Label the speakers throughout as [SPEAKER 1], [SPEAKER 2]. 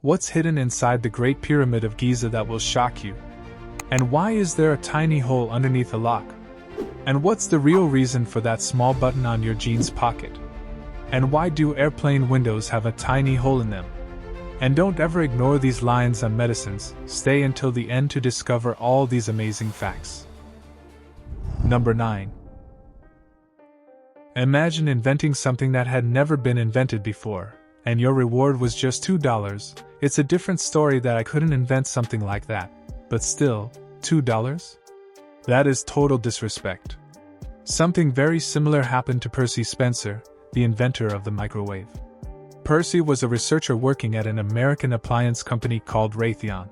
[SPEAKER 1] What's hidden inside the Great Pyramid of Giza that will shock you? And why is there a tiny hole underneath a lock? And what's the real reason for that small button on your jeans pocket? And why do airplane windows have a tiny hole in them? And don't ever ignore these lines on medicines, stay until the end to discover all these amazing facts. Number 9. Imagine inventing something that had never been invented before, and your reward was just $2. It's a different story that I couldn't invent something like that, but still, $2? That is total disrespect. Something very similar happened to Percy Spencer, the inventor of the microwave. Percy was a researcher working at an American appliance company called Raytheon.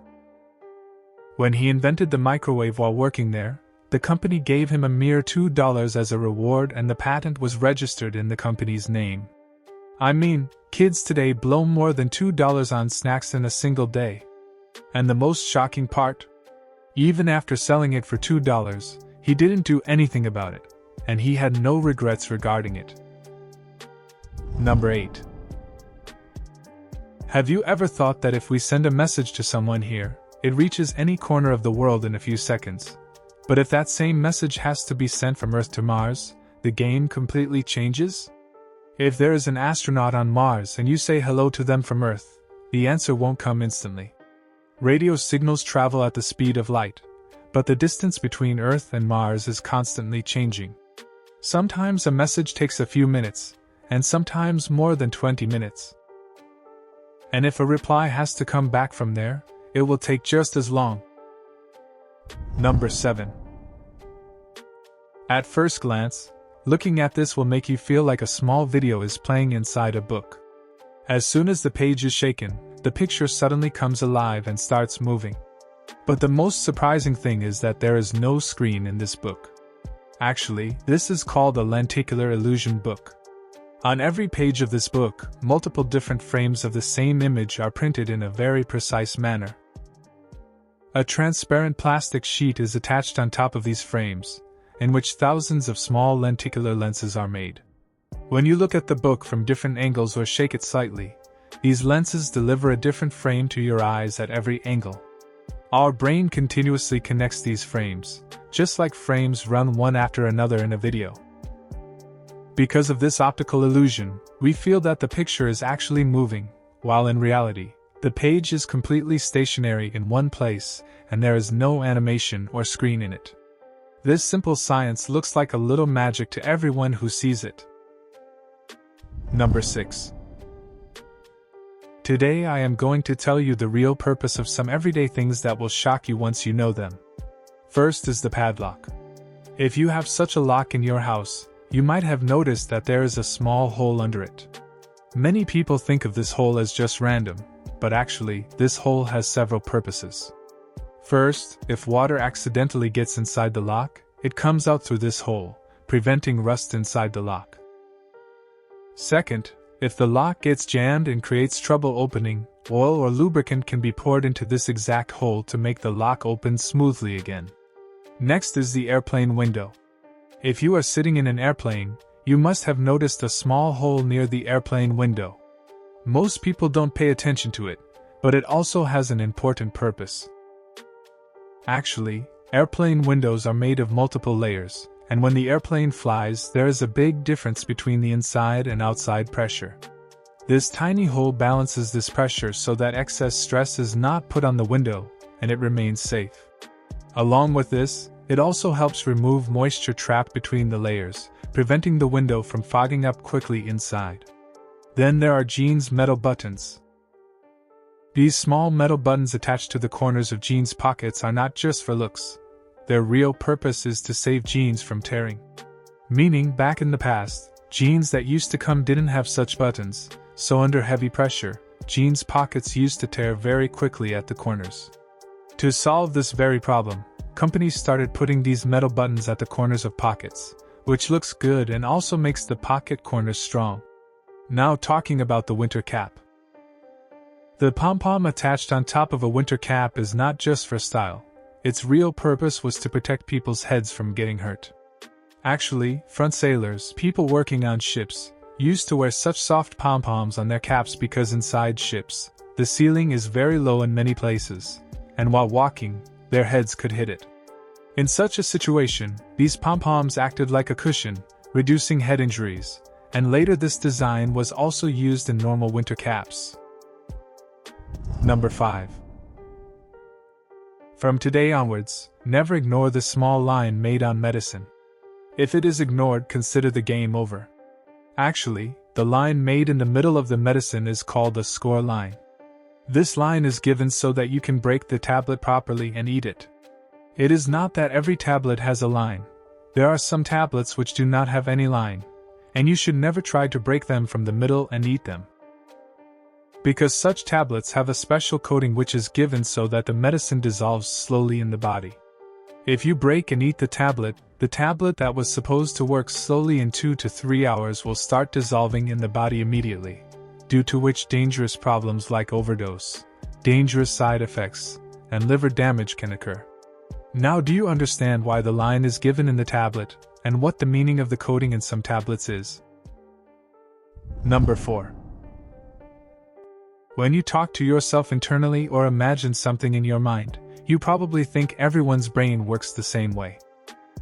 [SPEAKER 1] When he invented the microwave while working there, the company gave him a mere $2 as a reward, and the patent was registered in the company's name. I mean, kids today blow more than $2 on snacks in a single day. And the most shocking part? Even after selling it for $2, he didn't do anything about it, and he had no regrets regarding it. Number 8. Have you ever thought that if we send a message to someone here, it reaches any corner of the world in a few seconds? But if that same message has to be sent from Earth to Mars, the game completely changes? If there is an astronaut on Mars and you say hello to them from Earth, the answer won't come instantly. Radio signals travel at the speed of light, but the distance between Earth and Mars is constantly changing. Sometimes a message takes a few minutes, and sometimes more than 20 minutes. And if a reply has to come back from there, it will take just as long. Number 7. At first glance, looking at this will make you feel like a small video is playing inside a book. As soon as the page is shaken, the picture suddenly comes alive and starts moving. But the most surprising thing is that there is no screen in this book. Actually, this is called a lenticular illusion book. On every page of this book, multiple different frames of the same image are printed in a very precise manner. A transparent plastic sheet is attached on top of these frames, in which thousands of small lenticular lenses are made. When you look at the book from different angles or shake it slightly, these lenses deliver a different frame to your eyes at every angle. Our brain continuously connects these frames, just like frames run one after another in a video. Because of this optical illusion, we feel that the picture is actually moving, while in reality, the page is completely stationary in one place, and there is no animation or screen in it. This simple science looks like a little magic to everyone who sees it. Number 6. Today I am going to tell you the real purpose of some everyday things that will shock you once you know them. First is the padlock. If you have such a lock in your house, you might have noticed that there is a small hole under it. Many people think of this hole as just random, but actually, this hole has several purposes. First, if water accidentally gets inside the lock, it comes out through this hole, preventing rust inside the lock. Second, if the lock gets jammed and creates trouble opening, oil or lubricant can be poured into this exact hole to make the lock open smoothly again. Next is the airplane window. If you are sitting in an airplane, you must have noticed a small hole near the airplane window. Most people don't pay attention to it, but it also has an important purpose. Actually, airplane windows are made of multiple layers, and when the airplane flies, there is a big difference between the inside and outside pressure. This tiny hole balances this pressure so that excess stress is not put on the window, and it remains safe. Along with this, it also helps remove moisture trapped between the layers, preventing the window from fogging up quickly inside. Then there are jeans metal buttons. These small metal buttons attached to the corners of jeans pockets are not just for looks. Their real purpose is to save jeans from tearing. Meaning, back in the past, jeans that used to come didn't have such buttons, so under heavy pressure, jeans pockets used to tear very quickly at the corners. To solve this very problem, companies started putting these metal buttons at the corners of pockets, which looks good and also makes the pocket corners strong. Now talking about the winter cap. The pom-pom attached on top of a winter cap is not just for style. Its real purpose was to protect people's heads from getting hurt. Actually, front sailors, people working on ships, used to wear such soft pom-poms on their caps because inside ships, the ceiling is very low in many places, and while walking, their heads could hit it. In such a situation, these pom-poms acted like a cushion, reducing head injuries, and later this design was also used in normal winter caps. Number 5. From today onwards, never ignore the small line made on medicine. If it is ignored, consider the game over. Actually, the line made in the middle of the medicine is called a score line. This line is given so that you can break the tablet properly and eat it. It is not that every tablet has a line. There are some tablets which do not have any line, and you should never try to break them from the middle and eat them. Because such tablets have a special coating which is given so that the medicine dissolves slowly in the body. If you break and eat the tablet that was supposed to work slowly in 2 to 3 hours will start dissolving in the body immediately, due to which dangerous problems like overdose, dangerous side effects, and liver damage can occur. Now do you understand why the line is given in the tablet, and what the meaning of the coating in some tablets is? Number 4. When you talk to yourself internally or imagine something in your mind, you probably think everyone's brain works the same way.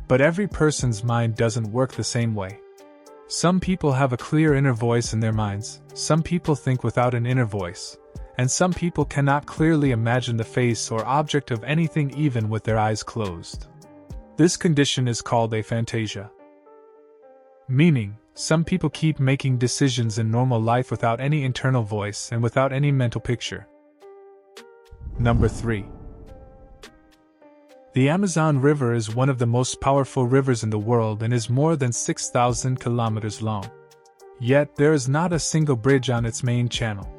[SPEAKER 1] But every person's mind doesn't work the same way. Some people have a clear inner voice in their minds, some people think without an inner voice, and some people cannot clearly imagine the face or object of anything even with their eyes closed. This condition is called aphantasia. Meaning, some people keep making decisions in normal life without any internal voice and without any mental picture. Number 3. The Amazon River is one of the most powerful rivers in the world and is more than 6,000 kilometers long. Yet there is not a single bridge on its main channel.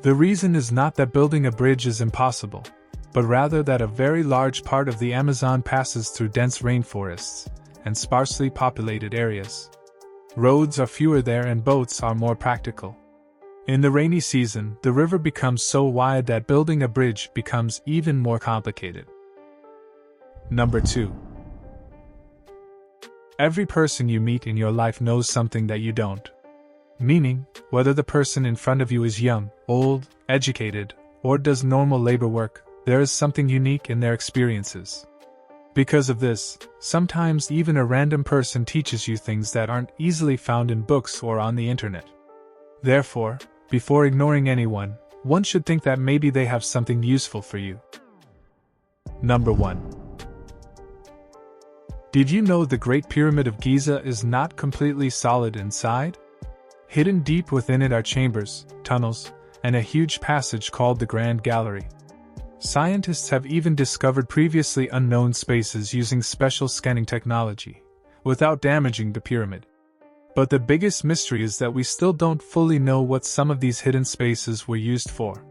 [SPEAKER 1] The reason is not that building a bridge is impossible, but rather that a very large part of the Amazon passes through dense rainforests and sparsely populated areas. Roads are fewer there and boats are more practical. In the rainy season, the river becomes so wide that building a bridge becomes even more complicated. Number 2. Every person you meet in your life knows something that you don't. Meaning, whether the person in front of you is young, old, educated, or does normal labor work, there is something unique in their experiences. Because of this, sometimes even a random person teaches you things that aren't easily found in books or on the internet. Therefore, before ignoring anyone, one should think that maybe they have something useful for you. Number 1. Did you know the Great Pyramid of Giza is not completely solid inside? Hidden deep within it are chambers, tunnels, and a huge passage called the Grand Gallery. Scientists have even discovered previously unknown spaces using special scanning technology, without damaging the pyramid. But the biggest mystery is that we still don't fully know what some of these hidden spaces were used for.